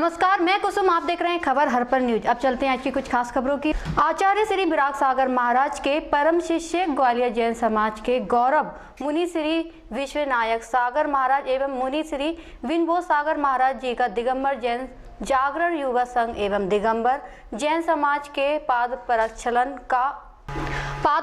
नमस्कार, मैं कुसुम। आप देख रहे हैं खबर हरपल न्यूज। अब चलते हैं आज की कुछ खास खबरों की। आचार्य श्री विराग सागर महाराज के परम शिष्य ग्वालियर जैन समाज के गौरव मुनि श्री विश्वनायक सागर महाराज एवं मुनि श्री विनबोध सागर महाराज जी का दिगंबर जैन जागरण युवा संघ एवं दिगंबर जैन समाज के पाद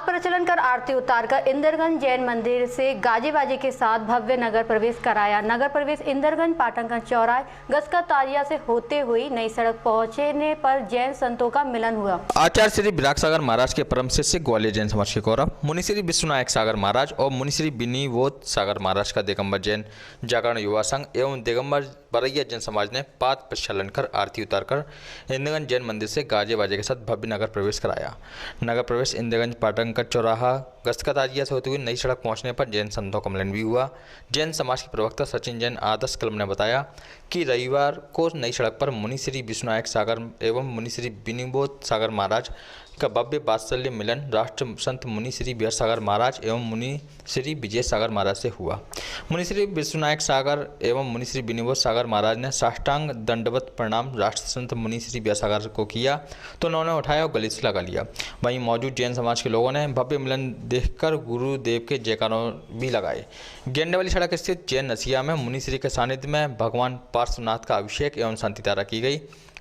प्रचलन कर आरती उतारकर इंदरगंज जैन मंदिर से गाजे बाजे के साथ भव्य नगर प्रवेश कराया। नगर प्रवेश इंदरगंज पाटनगंज चौराहे गस्का ताजिया से होते हुई नई सड़क पहुंचने पर जैन संतों का मिलन हुआ। आचार्य श्री विराग सागर महाराज के परम शिष्य ग्वालियर जैन समाज के गौरव मुनि श्री विश्वनायक सागर महाराज और मुनि श्री विनिबोध सागर महाराज का दिगंबर जैन जागरण युवा संघ एवं दिगंबर बरैया जैन समाज ने पाद प्रचलन कर आरती उतारकर इंदरगंज जैन मंदिर से गाजे बाजे के साथ भव्य नगर प्रवेश कराया। नगर प्रवेश इंदरगंज पाटनगंज चौराहा गस्का ताजिया से होते हुए नई सड़क पहुंचने पर जैन संतों का मिलन भी हुआ। जैन समाज के प्रवक्ता सचिन जैन आदर्श कलम ने बताया कि रविवार को नई सड़क पर मुनि श्री विश्वनायक सागर एवं मुनि श्री विनिबोध सागर महाराज का भव्य वात्सल्य मिलन राष्ट्र संत मुनि श्री बिहार सागर महाराज एवं मुनि श्री विजय सागर महाराज से हुआ। मुनि श्री विश्वनायक सागर एवं मुनि श्री विनिबोध सागर महाराज ने साष्टांग दंडवत प्रणाम राष्ट्र संत मुनि श्री बिहार सागर को किया तो उन्होंने उठाया और गले से लगा लिया। वहीं मौजूद जैन समाज के लोगों ने भव्य मिलन देखकर गुरुदेव के जयकारों भी लगाए। गेंडे वाली सड़क स्थित जैन नसिया में मुनि श्री के सानिध्य में भगवान पार्श्वनाथ का अभिषेक एवं शांति धारा की गई।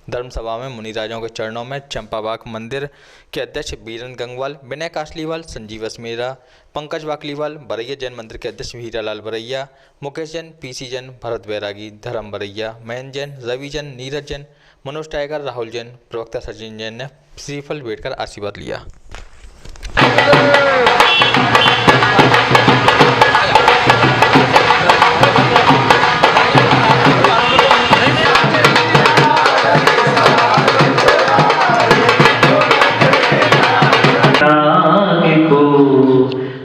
धर्मसभा में मुनिराजों के चरणों में चंपाबाग मंदिर के अध्यक्ष बीरन गंगवाल, विनय कासलीवाल, संजीव असमेरा, पंकज वाकलीवाल, बरैया जैन मंदिर के अध्यक्ष हीरालाल बरैया, मुकेश जैन, पीसी जैन, भरत बैरागी, धर्म बरैया, मयन जैन, रवि जैन, नीरज जैन, मनोज टाइगर, राहुल जैन, प्रवक्ता सचिन जैन ने श्रीफल भेंटकर आशीर्वाद लिया।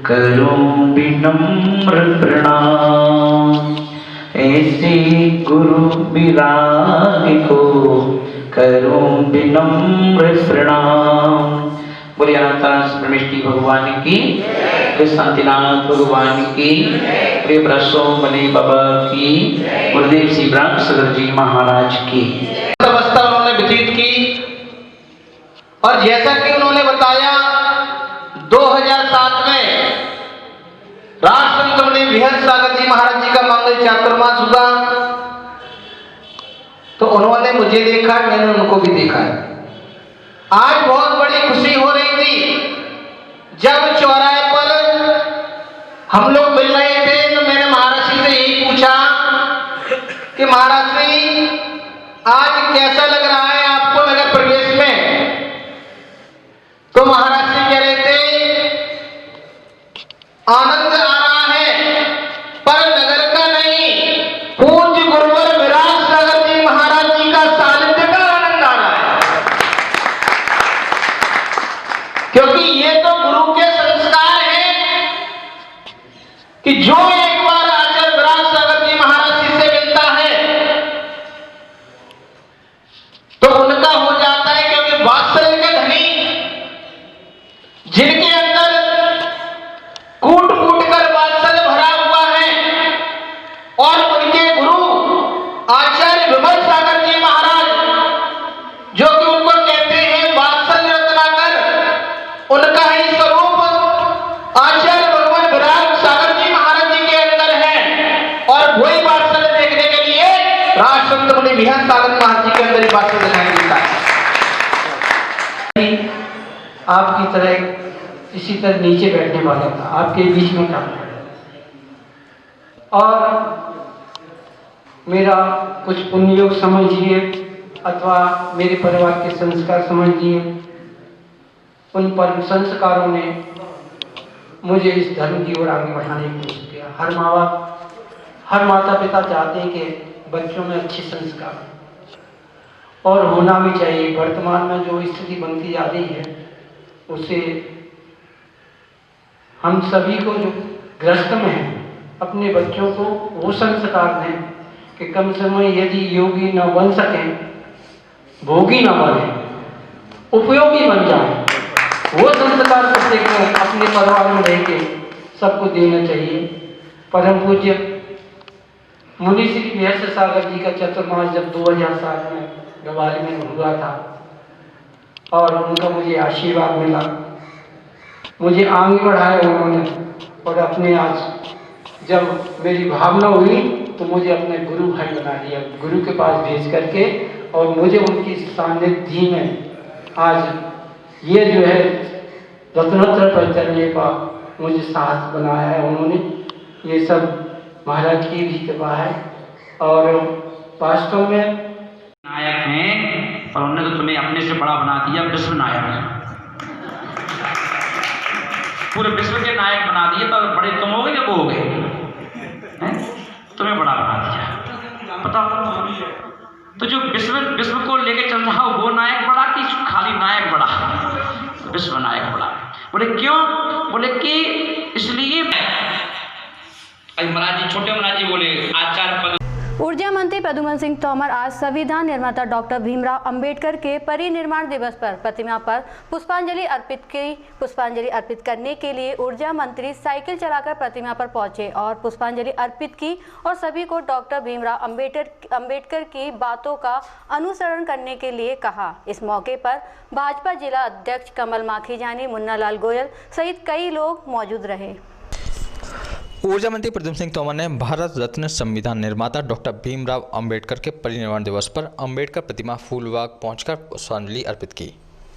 करूं विनम्र प्रणाम ऐसे गुरु विराग को करूं विनम्र प्रणाम। बोलिए अनंत परमेश्वरी भगवान की, शांतिनाथ भगवान की, प्रिय प्रसो बने बाबा की, गुरुदेव श्री विराग सागर जी महाराज की अवस्था उन्होंने व्यतीत की। और जैसा कि उन्होंने बताया 2007 में राष्ट्र मुनि बिहार सागर जी महाराज जी का मंगल चातुर्मास हुआ तो उन्होंने मुझे देखा, मैंने उनको भी देखा है। आज बहुत बड़ी खुशी हो रही थी जब चौराहे पर हम लोग मिल रहे थे तो मैंने महाराज जी से यही पूछा कि महाराज जी आज कैसा लग रहा है आपको नगर प्रवेश में। तो महाराज जी कह रहे थे आनंद आ रहा है पर नगर का नहीं, पूज्य गुरुवर विराग सागर जी महाराज जी का सानिध्य का आनंद आ रहा है। क्योंकि ये तो गुरु के संस्कार हैं कि जो एक बार आचार्य विराग सागर जी महाराज जी से मिलता है तो उनका हो जाता है। क्योंकि वात्सल्य के धनी जिनके अंदर कूट कूट कर वात्सल्य भरा हुआ है और उनके गुरु आचार्य विमल सागर जी महाराज जो कि उनको कहते हैं वात्सल्य रत्नाकर, उनका ही स्वरूप आचार्य भगवान विराग सागर जी महाराज जी के अंदर है। और वही वात्सल्य देखने के लिए राष्ट्र मुनि बिहार सागर महाराज जी के अंदर ही वात्सल्य दिखाई देता है। आपकी तरह इसी तरह नीचे बैठने वाला था, आपके बीच में था और मेरा कुछ पुण्य योग समझिए अथवा मेरे परिवार के संस्कार समझिए, उन पर संस्कारों ने मुझे इस धर्म की ओर आगे बढ़ाने की कोशिश किया। हर माँ बाप, हर माता पिता चाहते हैं कि बच्चों में अच्छे संस्कार और होना भी चाहिए। वर्तमान में जो स्थिति बनती जा रही है उसे हम सभी को जो ग्रस्त में है अपने बच्चों को वो संस्कार दें कि कम से कम यदि योगी न बन सकें, भोगी न बने, उपयोगी बन जाए। वो संस्कार प्रत्येक को अपने परिवार में रह के सबको देना चाहिए। परम पूज्य मुनि श्री विश्व सागर जी का चतुर्मास जब 2007 में दिवाली में हुआ था और उनका मुझे आशीर्वाद मिला, मुझे आगे बढ़ाया उन्होंने और अपने आज जब मेरी भावना हुई तो मुझे अपने गुरु भाई बना दिया, गुरु के पास भेज करके, और मुझे उनकी सानिध्य में आज ये जो है रत्नोत्तर पर चलने का मुझे साहस बनाया है उन्होंने। ये सब महाराज की भी कृपा है और वास्तव में नायक हैं और उन्होंने तो तुम्हें अपने से बड़ा बना दिया, विश्व नायक, पूरे विश्व के नायक बना दिए। तो बड़े तुम हो गए जब हो गए, तुम्हें बड़ा बना दिया। पता तो जो विश्व को लेके चल रहा हो वो नायक बड़ा कि खाली नायक बड़ा? विश्व नायक बड़ा। बोले क्यों? बोले कि इसलिए महाराज जी, छोटे महाराज जी बोले आचार्य पद। ऊर्जा मंत्री प्रद्युम्न सिंह तोमर आज संविधान निर्माता डॉक्टर भीमराव अंबेडकर के परिनिर्वाण दिवस पर प्रतिमा पर पुष्पांजलि अर्पित करने के लिए ऊर्जा मंत्री साइकिल चलाकर प्रतिमा पर पहुंचे और पुष्पांजलि अर्पित की और सभी को डॉक्टर भीमराव अंबेडकर की बातों का अनुसरण करने के लिए कहा। इस मौके पर भाजपा जिला अध्यक्ष कमल माखीजानी, मुन्ना लाल गोयल सहित कई लोग मौजूद रहे। ऊर्जा मंत्री प्रद्युम्न सिंह तोमर ने भारत रत्न संविधान निर्माता डॉक्टर भीमराव अंबेडकर के परिनिर्वाण दिवस पर अंबेडकर प्रतिमा फूलबाग पहुंचकर पुष्पांजलि अर्पित की।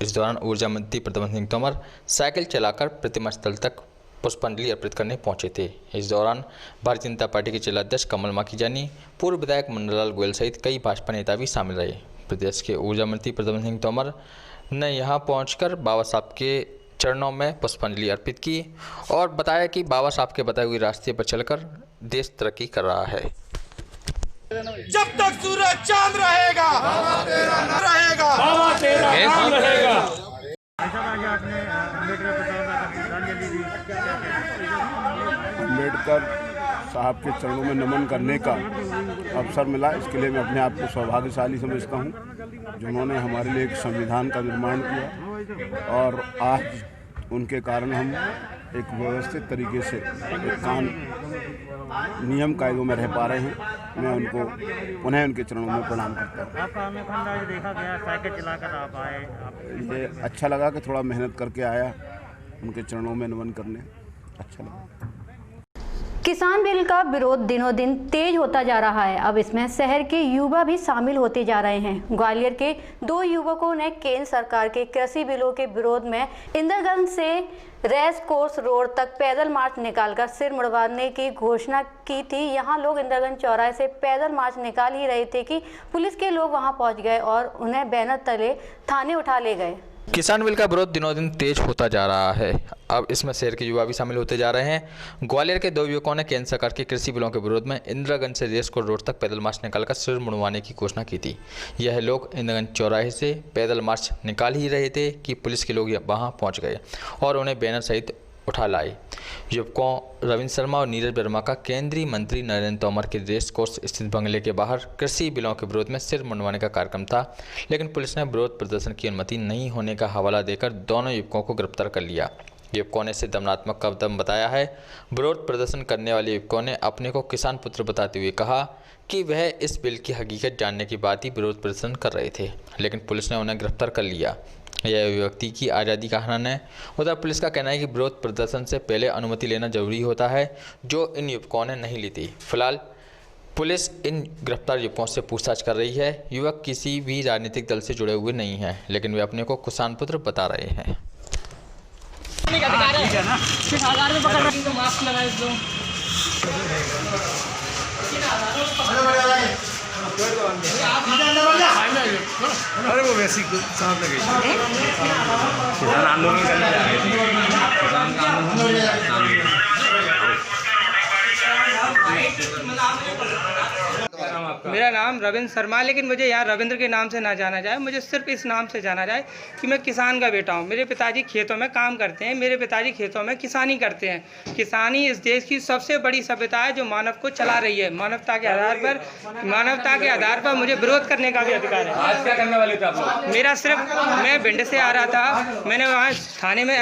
इस दौरान ऊर्जा मंत्री प्रद्युम्न सिंह तोमर साइकिल चलाकर प्रतिमा स्थल तक पुष्पांजलि अर्पित करने पहुंचे थे। इस दौरान भारतीय जनता पार्टी के जिलाध्यक्ष कमल माखीजानी, पूर्व विधायक मुन्नालाल गोयल सहित कई भाजपा नेता भी शामिल रहे। प्रदेश के ऊर्जा मंत्री प्रद्युम्न सिंह तोमर ने यहां पहुंचकर बाबा साहब के चरणों में पुष्पांजलि अर्पित की और बताया कि बाबा साहब के बताए हुए रास्ते पर चलकर देश तरक्की कर रहा है। जब तक सूरज चांद रहेगा बाबा तेरा नाम रहेगा। अंबेडकर साहब के चरणों में नमन करने का अवसर मिला, इसके लिए मैं अपने आप को सौभाग्यशाली समझता हूँ जिन्होंने हमारे लिए एक संविधान का निर्माण किया और आज उनके कारण हम एक व्यवस्थित तरीके से एक नियम कायदों में रह पा रहे हैं। मैं उनको पुनः उनके चरणों में प्रणाम करता हूँ। आपका हमें खंडा देखा गया साइकिल चलाकर आप आए, ये अच्छा लगा कि थोड़ा मेहनत करके आया उनके चरणों में नमन करने, अच्छा लगा। किसान बिल का विरोध दिनों दिन तेज होता जा रहा है। अब इसमें शहर के युवा भी शामिल होते जा रहे हैं। ग्वालियर के 2 युवकों ने केंद्र सरकार के कृषि बिलों के विरोध में इंदिरागंज से रेस कोर्स रोड तक पैदल मार्च निकालकर सिर मुड़वाने की घोषणा की थी। यहां लोग इंदिरागंज चौराहे से पैदल मार्च निकाल ही रहे थे कि पुलिस के लोग वहां पहुंच गए और उन्हें बैनर तले थाने उठा ले गए। किसान बिल का विरोध दिनों दिन तेज होता जा रहा है। अब इसमें शहर के युवा भी शामिल होते जा रहे हैं। ग्वालियर के 2 युवकों ने केंद्र सरकार के कृषि बिलों के विरोध में इंदिरागंज से रेस कोर्स रोड तक पैदल मार्च निकालकर सिर मुड़वाने की घोषणा की थी। यह लोग इंदिरागंज चौराहे से पैदल मार्च निकाल ही रहे थे कि पुलिस के लोग वहां पहुंच गए और उन्हें बैनर सहित उठा लाए। युवकों रविंद्र शर्मा और नीरज वर्मा का केंद्रीय मंत्री नरेंद्र तोमर के रेस कोर्स स्थित बंगले के बाहर कृषि बिलों के विरोध में सिर मुंडवाने का कार्यक्रम था, लेकिन पुलिस ने विरोध प्रदर्शन की अनुमति नहीं होने का हवाला देकर दोनों युवकों को गिरफ्तार कर लिया। युवकों ने इसे दमनात्मक कदम बताया है। विरोध प्रदर्शन करने वाले युवकों ने अपने को किसान पुत्र बताते हुए कहा कि वह इस बिल की हकीकत जानने के बाद ही विरोध प्रदर्शन कर रहे थे, लेकिन पुलिस ने उन्हें गिरफ्तार कर लिया। यह व्यक्ति की आज़ादी का हनन है। उधर पुलिस का कहना है कि विरोध प्रदर्शन से पहले अनुमति लेना जरूरी होता है, जो इन युवकों ने नहीं ली थी। फिलहाल पुलिस इन गिरफ्तार युवकों से पूछताछ कर रही है। युवक किसी भी राजनीतिक दल से जुड़े हुए नहीं हैं, लेकिन वे अपने को किसान पुत्र बता रहे हैं। अरे वो वैसी सांप लगे किसान आंदोलन करने जा रहे थे। किसान का आंदोलन आपका? मेरा नाम रविंद्र शर्मा, लेकिन मुझे यहाँ रविंद्र के नाम से ना जाना जाए, मुझे सिर्फ इस नाम से जाना जाए कि मैं किसान का बेटा हूँ। मेरे पिताजी खेतों में काम करते हैं, मेरे पिताजी खेतों में किसानी करते हैं। किसानी इस देश की सबसे बड़ी सभ्यता है जो मानव को चला रही है। मानवता के आधार पर मुझे विरोध करने का भी अधिकार है। आज क्या करने वाले थे आप लोग? मेरा सिर्फ, मैं भिंड से आ रहा था, मैंने वहाँ थाने में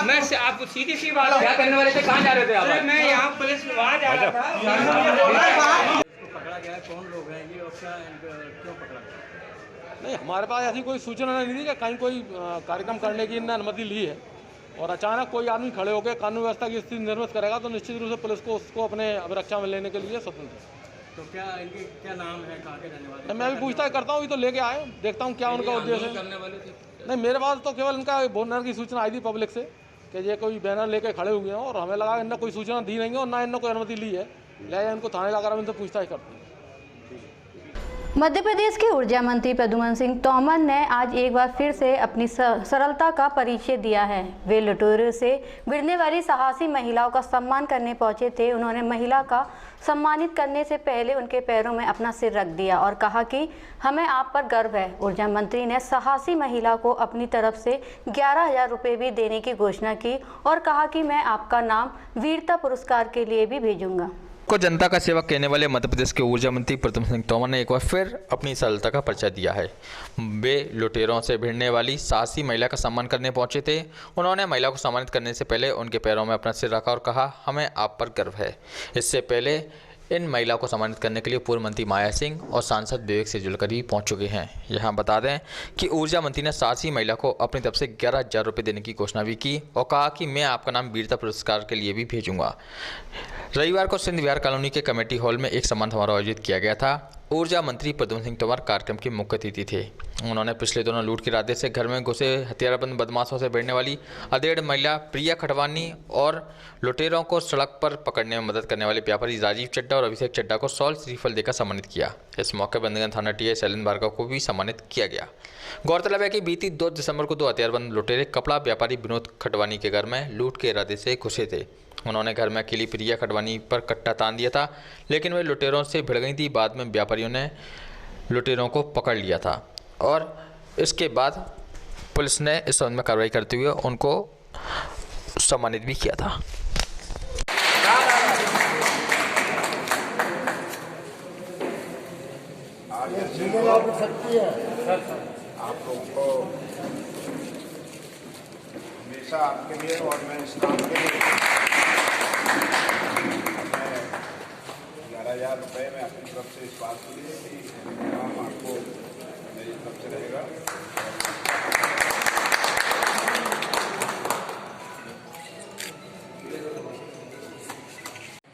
मैं आप सीधी सी बात, क्या करने वाले थे? कहाँ जा रहे थे आप? मैं यहाँ पुलिस वहाँ जा रहा था। पकड़ा गया, कौन लोग हैं ये और क्या क्यों पकड़ा गया? नहीं, हमारे पास ऐसी कोई सूचना नहीं थी कि कहीं कोई कार्यक्रम करने की इन्होंने अनुमति ली है, और अचानक कोई आदमी खड़े होकर कानून व्यवस्था की स्थिति निर्मित करेगा तो निश्चित रूप से पुलिस को उसको अपने अभिरक्षा में लेने के लिए स्वतंत्र है। तो क्या इनके क्या नाम है, कहाँ के रहने वाले? मैं भी पूछताछ करता हूँ, ये तो लेके आए, देखता हूँ क्या उनका उद्देश्य है। करने वाले थे? नहीं, मेरे पास तो केवल इनका बैनर की सूचना आई थी पब्लिक से कि ये कोई बैनर लेके खड़े हुए हैं, और हमें लगा इन्होंने कोई सूचना दी नहीं है और ना इन्होंने कोई अनुमति ली है, लिहाजा इनको थाने लाकर हम इनसे पूछताछ करते हैं। मध्य प्रदेश के ऊर्जा मंत्री प्रद्युम्न सिंह तोमर ने आज एक बार फिर से अपनी सरलता का परिचय दिया है। वे लुटेरों से भिड़ने वाली साहसी महिलाओं का सम्मान करने पहुंचे थे। उन्होंने महिला का सम्मानित करने से पहले उनके पैरों में अपना सिर रख दिया और कहा कि हमें आप पर गर्व है। ऊर्जा मंत्री ने साहसी महिला को अपनी तरफ से 11,000 रुपये भी देने की घोषणा की और कहा कि मैं आपका नाम वीरता पुरस्कार के लिए भी भेजूंगा। को जनता का सेवक कहने वाले मध्य प्रदेश के ऊर्जा मंत्री प्रद्युम्न सिंह तोमर ने एक बार फिर अपनी सरलता का परिचय दिया है। वे लुटेरों से भिड़ने वाली साहसी महिला का सम्मान करने पहुंचे थे। उन्होंने महिला को सम्मानित करने से पहले उनके पैरों में अपना सिर रखा और कहा हमें आप पर गर्व है। इससे पहले इन महिलाओं को सम्मानित करने के लिए पूर्व मंत्री माया सिंह और सांसद विवेक सेजलकरी पहुंच चुके हैं। यहाँ बता दें कि ऊर्जा मंत्री ने साहसी महिला को अपनी तरफ से 11,000 रुपये देने की घोषणा भी की और कहा कि मैं आपका नाम वीरता पुरस्कार के लिए भी भेजूंगा। रविवार को सिंध विहार कॉलोनी के कमेटी हॉल में एक सम्मान समारोह आयोजित किया गया था। ऊर्जा मंत्री प्रद्युम्न सिंह तोमर कार्यक्रम के मुख्य अतिथि थे। उन्होंने पिछले दिनों लूट के इरादे से घर में घुसे हथियारबंद बदमाशों से भिड़ने वाली अधेड़ महिला प्रिया खटवानी और लुटेरों को सड़क पर पकड़ने में मदद करने वाले व्यापारी राजीव चड्डा और अभिषेक चड्डा को सॉल्ट श्रीफल देकर सम्मानित किया। इस मौके पर बंदगंज थाना टीआई शैलेंद्र भार्गव को भी सम्मानित किया गया। गौरतलब है कि बीती 2 दिसंबर को 2 हथियारबंद लुटेरे कपड़ा व्यापारी विनोद खटवानी के घर में लूट के इरादे से घुसे थे। उन्होंने घर में अकेली प्रिया खटवानी पर कट्टा तान दिया था, लेकिन वे लुटेरों से भिड़ गई थी। बाद में व्यापारियों ने लुटेरों को पकड़ लिया था और इसके बाद पुलिस ने इस संबंध में कार्रवाई करते हुए उनको सम्मानित भी किया था। आप लोगों को हमेशा आपके लिए और मैं इस काम के लिए 11,000 रुपये में अपनी तरफ से इस बात के लिए कि काम आपको मेरी तरफ से रहेगा।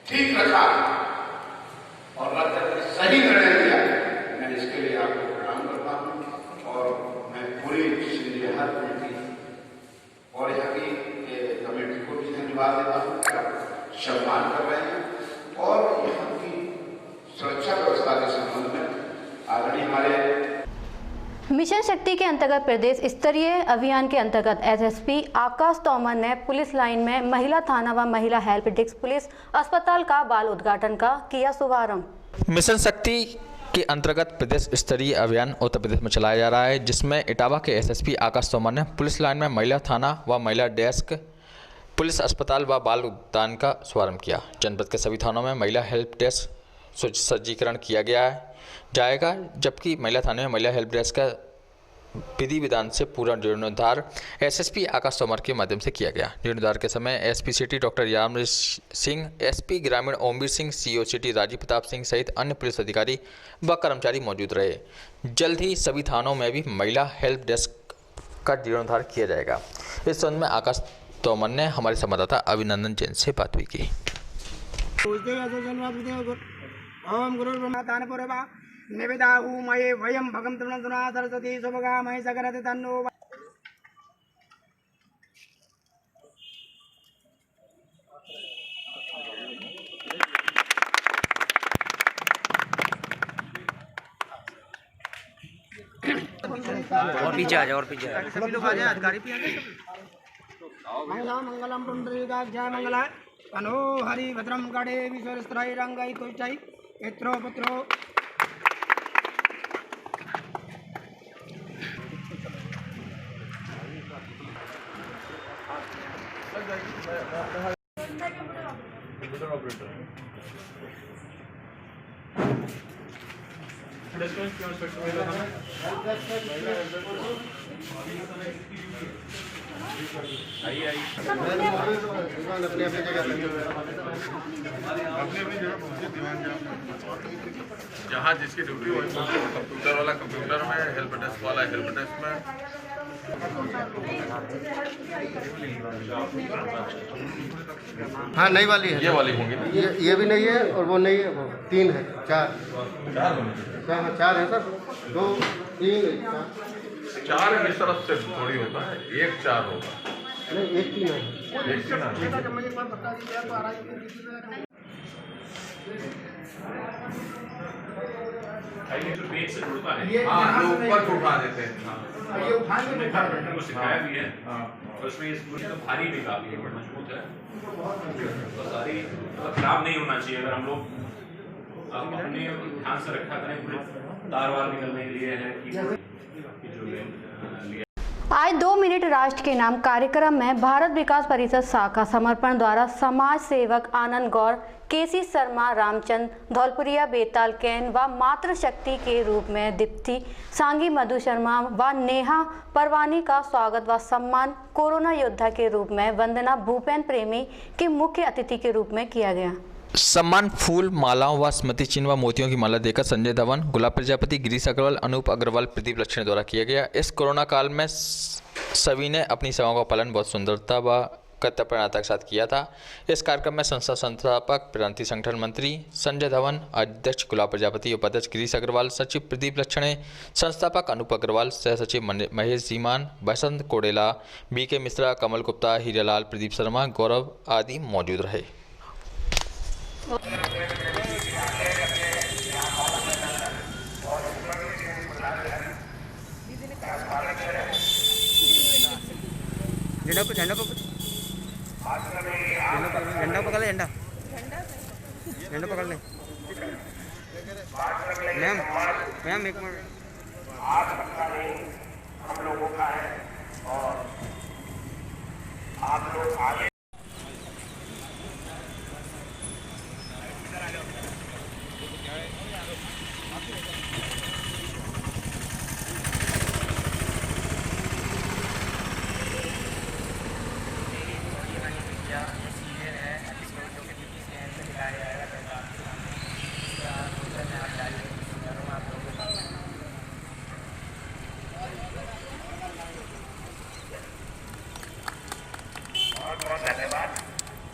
ठीक रखा और सही निर्णय लिया, मैं इसके लिए आपको प्रणाम करता हूँ और मैं पूरी सिंध विहार कमेटी और यहाँ की कमेटी को भी धन्यवाद देता हूँ, सम्मान कर रहे हैं और यहाँ की सुरक्षा व्यवस्था के संबंध में आदरणीय हमारे मिशन शक्ति के अंतर्गत प्रदेश स्तरीय अभियान के अंतर्गत एसएसपी आकाश तोमर ने पुलिस लाइन में महिला थाना व महिला हेल्प डेस्क पुलिस अस्पताल का बाल उद्घाटन का किया शुभारंभ। मिशन शक्ति के अंतर्गत प्रदेश स्तरीय अभियान उत्तर प्रदेश में चलाया जा रहा है, जिसमें इटावा के एसएसपी आकाश तोमर ने पुलिस लाइन में महिला थाना व महिला डेस्क पुलिस अस्पताल व बाल उद्यान का शुभारंभ किया। जनपद के सभी थानों में महिला हेल्प डेस्क सज्जीकरण किया गया जाएगा, जबकि महिला थाने में महिला हेल्प डेस्क का विधि विधान से पूरा जीर्णोद्धार एसएसपी आकाश तोमर के माध्यम से किया गया। जीर्णोद्धार के समय SP city doctor Yamveer Singh, SP ग्रामीण ओमवीर सिंह, सीओ सिटी राजीव प्रताप सिंह सहित अन्य पुलिस अधिकारी व कर्मचारी मौजूद रहे। जल्द ही सभी थानों में भी महिला हेल्प डेस्क का जीर्णोद्धार किया जाएगा। इस संबंध में आकाश तोमर ने हमारे संवाददाता अभिनंदन जैन से बात भी की। निवेदाहु मये वयम भगम तृणधुना सरस्वती सुभगा महे सगरते तन्नो। और पीछे आ जाओ, और पीछे सभी लोग आ जाए, अधिकारी भी आ जाए। मंगलम पुंडरीकाक्षाय मंगलाय कनो हरि भद्रम गणे विश्वस्त्राय रंगाई तुष्टाई एत्रो पुत्रो जहाँ जिसकी ड्यूटी वही कंप्यूटर वाला कंप्यूटर में, हेल्प डेस्क वाला हेल्प डेस्क में। हाँ नई वाली है, ये वाली होंगी ना? ये भी नहीं है और वो नहीं है, वो 3 है, 4 होंगी। 4 है सर, 2 3 4 इस तरफ से थोड़ी होता है, 1 4 होगा। नहीं 1 3 है, 1 3 है। जो पेज से जुड़ता है, हाँ, जो ऊपर उठा देते हैं, ये उठाएंगे हमने को सिखाया भी है। और उसमें इस पूरी तो भारी भी काफी है, बड़ा मजबूत है, तो सारी खराब नहीं होना चाहिए। अगर हम लोग अपने ध्यान से रखा करें, पूरे तार वार निकलने के लिए है कि जो लिया। आज 2 मिनट राष्ट्र के नाम कार्यक्रम में भारत विकास परिषद शाखा समर्पण द्वारा समाज सेवक आनंद गौर, केसी शर्मा, रामचंद्र धौलपुरिया, बेताल कैन व मातृशक्ति के रूप में दीप्ति सांगी, मधु शर्मा व नेहा परवानी का स्वागत व सम्मान कोरोना योद्धा के रूप में वंदना भूपेन प्रेमी के मुख्य अतिथि के रूप में किया गया। सम्मान फूल, मालाओं व स्मृति चिन्ह व मोतियों की माला देकर संजय धवन, गुलाब प्रजापति, गिरीश अग्रवाल, अनूप अग्रवाल, प्रदीप लक्ष्मण द्वारा किया गया। इस कोरोना काल में सभी ने अपनी सेवाओं का पालन बहुत सुंदरता व कर्तव्यनिष्ठता के साथ किया था। इस कार्यक्रम में संस्था संस्थापक प्रांतीय संगठन मंत्री संजय धवन, अध्यक्ष गुलाब प्रजापति, उपाध्यक्ष गिरीश अग्रवाल, सचिव प्रदीप लक्ष्मण, संस्थापक अनूप अग्रवाल, सह सचिव महेश जीमान, बसंत कोडेला, बीके मिश्रा, कमल गुप्ता, हीरालाल, प्रदीप शर्मा, गौरव आदि मौजूद रहे। झंडा पकड़ ले, झंडा पकड़ ले मैम एक मिनट। हम लोगों का है और आप लोग आगे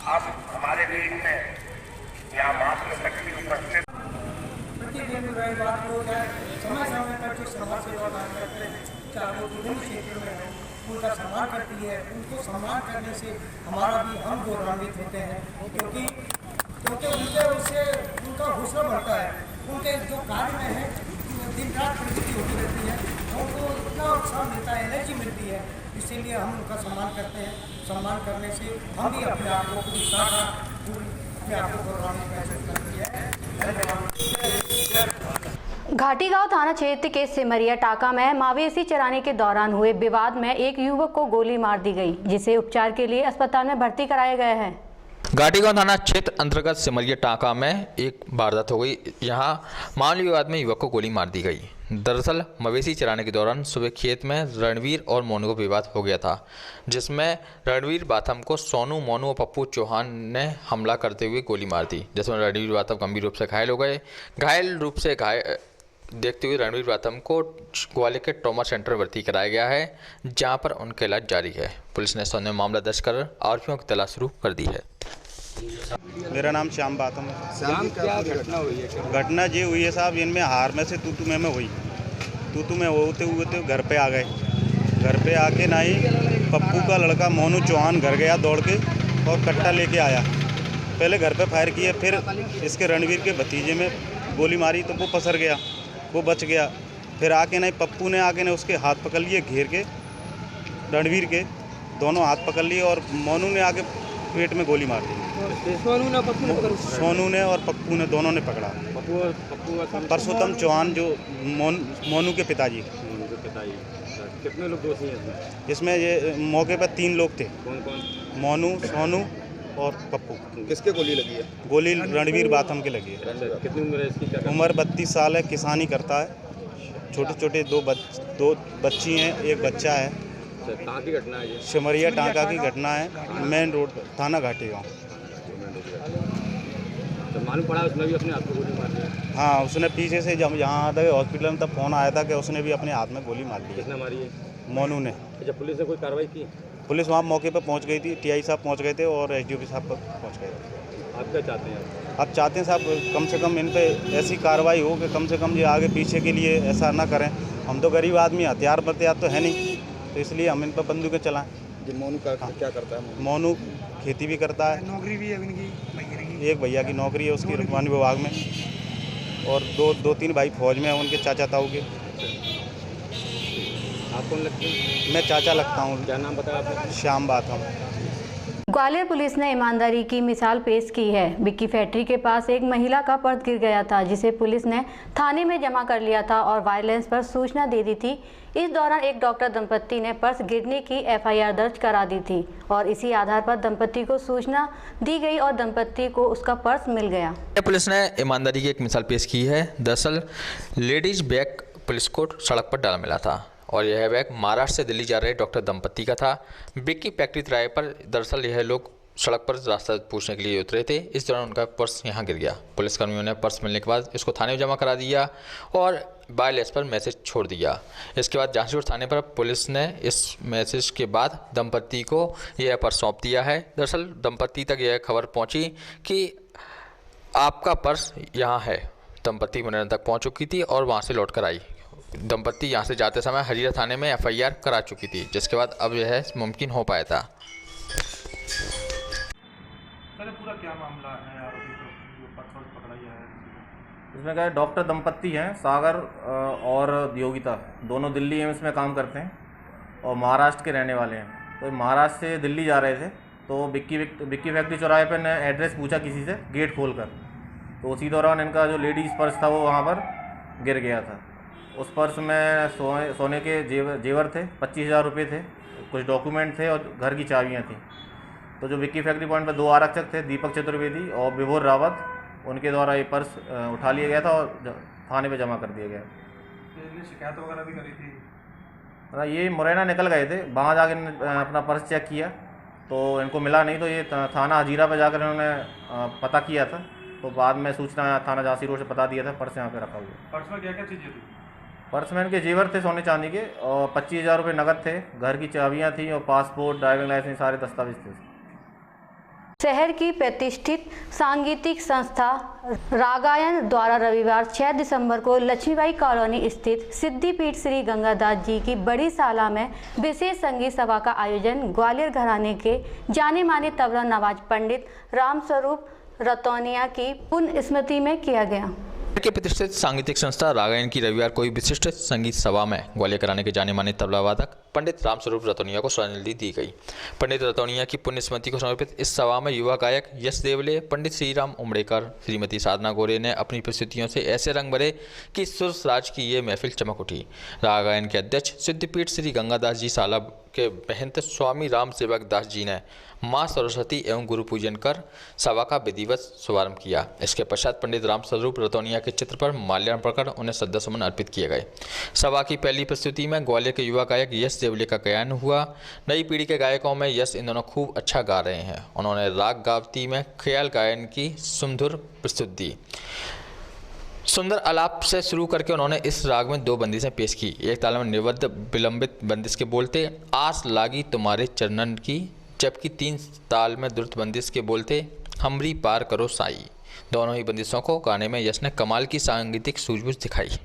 अब हमारे बीच में यहाँ मातृशक्ति उपस्थित प्रतिदिन रविवार को समय समय पर जो समाज सेवा काम करते हैं, चाहे वो विभिन्न क्षेत्रों में है, उनका सम्मान करती है। उनको सम्मान करने से हमारा भी हम गौरवान्वित होते हैं, क्योंकि उनके उससे उनका हौसला बढ़ता है। उनके जो कार्य में है दिन रात प्रगति होती रहती है, उनको इतना उत्साह मिलता है, एनर्जी मिलती है, इसीलिए हम उनका सम्मान करते हैं। सम्मान करने से हम भी अपने आप को अपने आप को गौरवान्वित महसूस करती है। धन्यवाद। घाटी गांव थाना क्षेत्र के सिमरिया टाका में मवेशी चराने के दौरान हुए विवाद में एक युवक को गोली मार दी गई, जिसे उपचार के लिए अस्पताल में भर्ती कराया गया है। घाटीगांव थाना क्षेत्र अंतर्गत सिमरिया टाका में एक वारदात हो गई। यहां मामूली विवाद में युवक को गोली मार दी गई। दरअसल मवेशी चराने के दौरान सुबह खेत में रणवीर और मोनू का विवाद हो गया था, जिसमें रणवीर बाथम को सोनू, मोनू और पप्पू चौहान ने हमला करते हुए गोली मार दी, जिसमें रणवीर बाथम गंभीर रूप से घायल हो गए। घायल रूप से देखते हुए रणवीर बाथम को ग्वालियर के ट्रॉमा सेंटर में भर्ती कराया गया है, जहां पर उनका इलाज जारी है। पुलिस ने इस संबंध में मामला दर्ज कर आरोपियों की तलाश शुरू कर दी है। मेरा नाम श्याम बाथम है। श्याम, क्या घटना हुई है? घटना ये हुई है साहब, इनमें हार में से तूतू में हुई। तूतू में होते हुए घर पे आ गए। घर पे आके ना ही पप्पू का लड़का मोनू चौहान घर गया दौड़ के और कट्टा लेके आया। पहले घर पे फायर किए, फिर इसके रणवीर के भतीजे में गोली मारी तो वो पसर गया, वो बच गया। फिर आके नहीं पप्पू ने आके ने उसके हाथ पकड़ लिए, घेर के रणवीर के दोनों हाथ पकड़ लिए, और मोनू ने आके पेट में गोली मार दी। सोनू ने पप्पू ने पकड़ा? सोनू ने और पप्पू ने, दोनों ने पकड़ा। पप्पू परसोत्तम चौहान जो मोनू के पिताजी। कितने लोग दोषी हैं इसमें? ये मौके पर 3 लोग थे। कौन कौन? मोनू, सोनू और पप्पू। किसके गोली लगी है? गोली रणवीर बाथम के लगी है। कितनी उम्र है इसकी? उम्र 32 साल है, किसानी करता है। छोटे छोटे दो बच्ची हैं, एक बच्चा है। कहाँ की घटना है ये? सिमरिया टांका की घटना है, मेन रोड, थाना घाटी गाँव। तो मालूम पड़ा उसने भी अपने हाथ में गोली मार दी? हाँ, उसने पीछे से जब यहाँ आता है हॉस्पिटल में, तब फोन आया था कि उसने भी अपने हाथ में गोली मार ली। किसने मारी है? मोनू ने। अच्छा, पुलिस ने कोई कार्रवाई की? पुलिस वहाँ मौके पर पहुँच गई थी, टीआई साहब पहुँच गए थे और एसडीओपी साहब पहुँच गए थे। आप क्या चाहते हैं? अब चाहते हैं साहब कम से कम इन पे ऐसी कार्रवाई हो कि कम से कम ये आगे पीछे के लिए ऐसा ना करें। हम तो गरीब आदमी, हथियार तो है नहीं, तो इसलिए हम इन पर बंदूकें चलाएं। मोनू का क्या करता है? मोनू खेती भी करता है, नौकरी भी है उनकी, एक भैया की नौकरी है उसकी रखवानी विभाग में, और दो तीन भाई फौज में हैं उनके, चाचा ताऊ के। आप कौन लगते हैं? मैं चाचा लगता हूँ। क्या नाम बताया आपने? श्याम बाथम। ग्वालियर पुलिस ने ईमानदारी की मिसाल पेश की है। बिक्की फैक्ट्री के पास एक महिला का पर्स गिर गया था, जिसे पुलिस ने थाने में जमा कर लिया था और वायलेंस पर सूचना दे दी थी। इस दौरान एक डॉक्टर दंपत्ति ने पर्स गिरने की एफआईआर दर्ज करा दी थी और इसी आधार पर दंपत्ति को सूचना दी गई और दंपत्ति को उसका पर्स मिल गया। पुलिस ने ईमानदारी की एक मिसाल पेश की है। दरअसल लेडीज बैग पुलिस को सड़क पर डाला मिला था और यह बैग महाराष्ट्र से दिल्ली जा रहे डॉक्टर दंपत्ति का था। बिक्की फैक्ट्री तिराहे पर दरअसल यह लोग सड़क पर रास्ता पूछने के लिए उतरे थे। इस दौरान उनका पर्स यहाँ गिर गया। पुलिसकर्मियों ने पर्स मिलने के बाद इसको थाने में जमा करा दिया और वायरलेस पर मैसेज छोड़ दिया। इसके बाद जांचपुर थाने पर पुलिस ने इस मैसेज के बाद दंपत्ति को यह पर्स सौंप दिया है। दरअसल दंपत्ति तक यह खबर पहुँची कि आपका पर्स यहाँ है। दंपत्ति मुरैना तक पहुँच चुकी थी और वहाँ से लौट कर आई। दंपत्ति यहाँ से जाते समय हजीरा थाने में एफआईआर करा चुकी थी, जिसके बाद अब यह मुमकिन हो पाया था। पूरा क्या मामला है? आरोपी को पत्थर पकड़ाया है। इसमें क्या है, डॉक्टर दंपत्ति हैं, सागर और योगिता, दोनों दिल्ली एम्स में काम करते हैं और महाराष्ट्र के रहने वाले हैं। तो महाराष्ट्र से दिल्ली जा रहे थे तो बिक्की फैक्ट्री चौराहे पर ने एड्रेस पूछा किसी से गेट खोलकर, तो उसी दौरान इनका जो लेडीज़ पर्स था वो वहाँ पर गिर गया था। उस पर्स में सोने के जेवर थे, 25,000 रुपये थे, कुछ डॉक्यूमेंट थे और घर की चाबियाँ थी। तो जो बिक्की फैक्ट्री पॉइंट पर 2 आरक्षक थे, दीपक चतुर्वेदी और विभोर रावत, उनके द्वारा ये पर्स उठा लिया गया था और थाने में जमा कर दिया गया। शिकायत वगैरह भी करी थी? ये मुरैना निकल गए थे, वहाँ जाकर अपना पर्स चेक किया तो इनको मिला नहीं, तो ये थाना हजीरा पर जाकर इन्होंने पता किया था, तो बाद में सूचना थाना झांसी रोड से पता दिया था पर्स यहाँ पे रखा हुआ। पर्स में क्या क्या चीज़ें थी? पर्स में इनके जेवर थे सोने चांदी के और 25,000 रुपये नकद थे, घर की चाबियाँ थी और पासपोर्ट, ड्राइविंग लाइसेंस, सारे दस्तावेज थे। शहर की प्रतिष्ठित सांगीतिक संस्था रागायन द्वारा रविवार 6 दिसंबर को लक्ष्मीबाई कॉलोनी स्थित सिद्धिपीठ श्री गंगादास जी की बड़ी साला में विशेष संगीत सभा का आयोजन ग्वालियर घराने के जाने माने तबला नवाज पंडित रामस्वरूप रतौनिया की पुण्य स्मृति में किया गया। के प्रतिष्ठित सांगीतिक संस्था रागायन की रविवार को विशिष्ट संगीत सभा में ग्वालियर घराने के जाने माने तबला वादक पंडित रामस्वरूप रतौनिया को श्रद्धांजलि दी गई। पंडित रतौनिया की पुण्य स्मृति को समर्पित इस सभा में युवा गायक यश देवले, पंडित श्रीराम उमड़ेकर, श्रीमती साधना गोरे ने अपनी प्रस्तुतियों से ऐसे रंग भरे कि सुरसराज की ये महफिल चमक उठी। रागायन के अध्यक्ष सिद्धपीठ श्री गंगादास जी साला के महंत स्वामी राम सेवक दास जी ने माँ सरस्वती एवं गुरु पूजन कर सभा का विधिवत शुभारंभ किया। इसके पश्चात पंडित रामस्वरूप रतौनिया के चित्र पर माल्यार्पण कर उन्हें श्रद्धासुमन अर्पित किए गए। सभा की पहली प्रस्तुति में ग्वालियर के युवा गायक यश देवले का गायन हुआ। नई पीढ़ी के गायकों में यश इन दोनों खूब अच्छा गा रहे हैं। उन्होंने राग गावती में ख्याल गायन की सुमधुर प्रस्तुति दी। सुंदर आलाप से शुरू करके उन्होंने इस राग में 2 बंदिशें पेश की। एक ताल में निबद्ध विलंबित बंदिश के बोलते आस लागी तुम्हारे चरणन की, जबकि 3 ताल में द्रुत बंदिश के बोलते हमरी पार करो साई। दोनों ही बंदिशों को गाने में यश ने कमाल की सांगीतिक सूझबूझ दिखाई।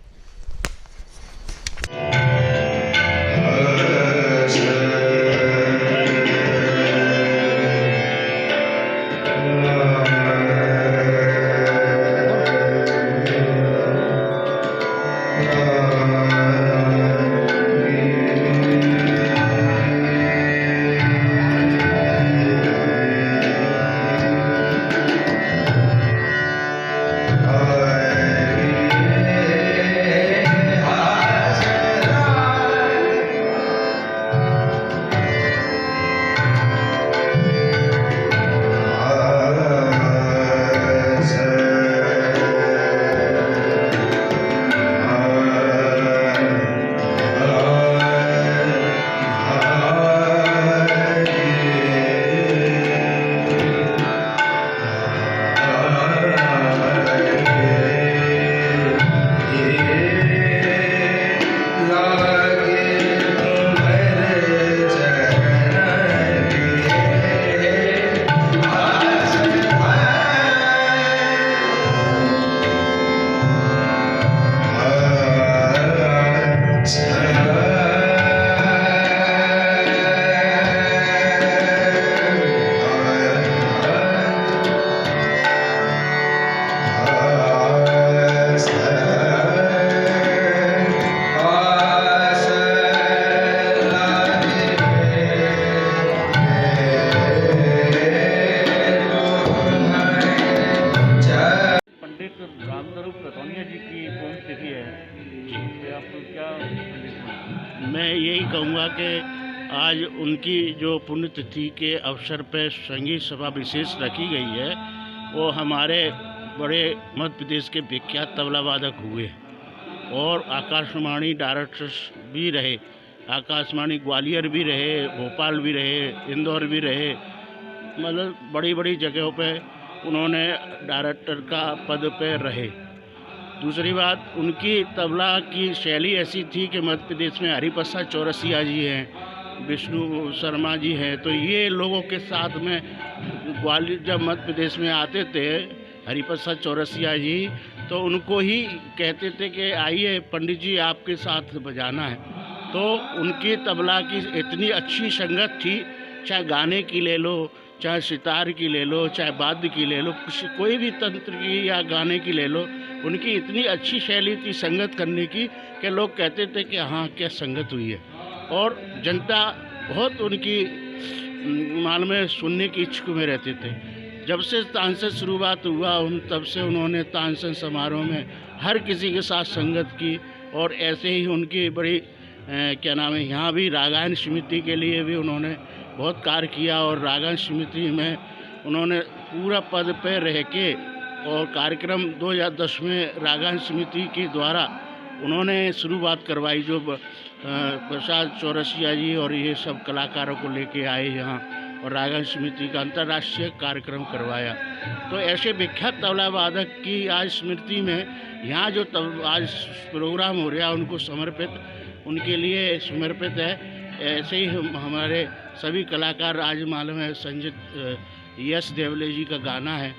मैं यही कहूँगा कि आज उनकी जो पुण्यतिथि के अवसर पर संगीत सभा विशेष रखी गई है, वो हमारे बड़े मध्य प्रदेश के विख्यात तबला वादक हुए और आकाशवाणी डायरेक्टर्स भी रहे। आकाशवाणी ग्वालियर भी रहे, भोपाल भी रहे, इंदौर भी रहे, मतलब बड़ी बड़ी जगहों पे उन्होंने डायरेक्टर का पद पे रहे। दूसरी बात, उनकी तबला की शैली ऐसी थी कि मध्य प्रदेश में हरिप्रसाद चौरसिया जी हैं, विष्णु शर्मा जी हैं, तो ये लोगों के साथ में ग्वालियर जब मध्य प्रदेश में आते थे हरिप्रसाद चौरसिया जी, तो उनको ही कहते थे कि आइए पंडित जी आपके साथ बजाना है। तो उनकी तबला की इतनी अच्छी संगत थी, चाहे गाने की ले लो, चाहे सितार की ले लो, चाहे वाद्य की ले लो, कोई भी तंत्र की या गाने की ले लो, उनकी इतनी अच्छी शैली थी संगत करने की कि लोग कहते थे कि हाँ क्या संगत हुई है। और जनता बहुत उनकी माल में सुनने की इच्छुक में रहते थे। जब से तानसेन शुरुआत हुआ तब से उन्होंने तानसेन समारोह में हर किसी के साथ संगत की, और ऐसे ही उनकी बड़ी क्या नाम है, यहाँ भी रागायन समिति के लिए भी उन्होंने बहुत कार्य किया, और रागायन समिति में उन्होंने पूरा पद पे रह के और कार्यक्रम 2010 में रागायन समिति के द्वारा उन्होंने शुरुआत करवाई, जो प्रसाद चौरसिया जी और ये सब कलाकारों को लेके आए यहाँ और रागायन समिति का अंतर्राष्ट्रीय कार्यक्रम करवाया। तो ऐसे विख्यात तबला वादक की आज स्मृति में यहाँ जो आज प्रोग्राम हो रहा है उनको समर्पित, उनके लिए समर्पित है। ऐसे ही हमारे सभी कलाकार, आज मालूम है संजीत यश देवले जी का गाना है,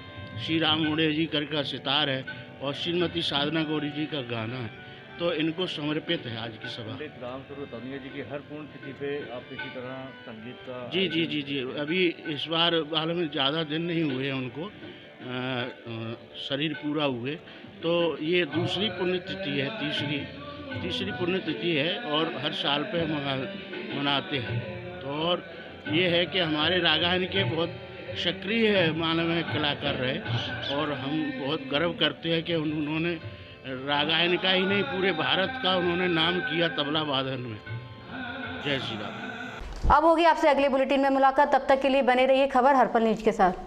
श्री राम ओड़े जी का सितार है, और श्रीमती साधना गौरी जी का गाना है, तो इनको समर्पित है आज की सभा। रामस्वरूप तनिया जी की हर पुण्यतिथि पे आप इसी तरह संगीत का जी अभी इस बार मालूम है ज़्यादा दिन नहीं हुए हैं उनको, शरीर पूरा हुए, तो ये दूसरी पुण्यतिथि है, तीसरी पुण्यतिथि है, और हर साल पे मनाते हैं। तो और ये है कि हमारे रागायन के बहुत सक्रिय मानव में कलाकार रहे, और हम बहुत गर्व करते हैं कि उन्होंने रागायन का ही नहीं पूरे भारत का उन्होंने नाम किया तबला वादन में। जय श्री राम। अब होगी आपसे अगले बुलेटिन में मुलाकात, तब तक के लिए बने रहिए खबर हर्पल न्यूज के साथ।